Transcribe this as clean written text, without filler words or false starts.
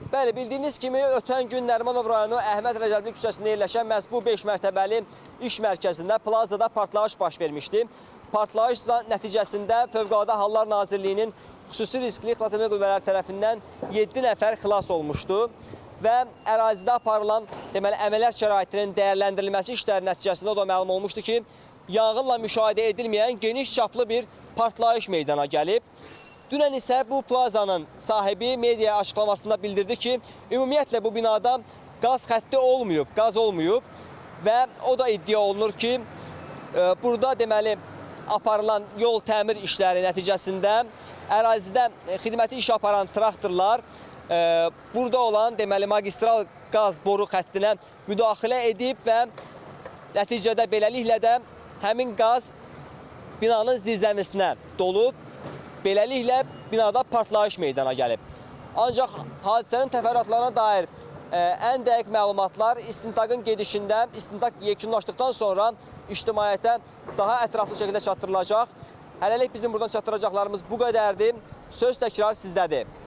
Bəli, bildiyiniz kimi ötən gün Nərimanov rayonu Əhməd Rəcəbli küçəsində yerləşən məhz bu 5 mərtəbəli iş mərkəzində, plazada partlayış baş vermişdi. Partlayış nəticəsində Fövqəladə Hallar Nazirliyinin xüsusi riskli xilasetmə qüvvələri tərəfindən 7 nəfər xilas olmuşdu və ərazidə aparılan əməliyyat şəraitinin dəyərləndirilməsi işləri nəticəsində o da məlum olmuşdu ki, yanğınla müşahidə edilməyən geniş çaplı bir partlayış meydana gəlib. Dünən isə bu plazanın sahibi mediaya açıqlamasında bildirdi ki, ümumiyyətlə bu binada qaz xətti olmayıb, qaz olmayıb və o da iddia olunur ki, burada deməli aparılan yol təmir işləri nəticəsində ərazidə xidməti iş aparan traktorlar burada olan deməli magistral qaz boru xəttinə müdaxilə edib və nəticədə beləliklə də həmin qaz binanın zirzəmisinə dolub. Beləliklə binada partlayış meydana gəlib. Ancaq hadisənin təfərrüatlarına dair ən dəqiq məlumatlar istintaqın gedişində, istintaq yekunlaşdıqdan sonra ictimaiyyətə daha ətraflı şəkildə çatdırılacaq. Hələlik bizim buradan çatdıracaqlarımız bu qədərdir. Söz təkrar sizdədir.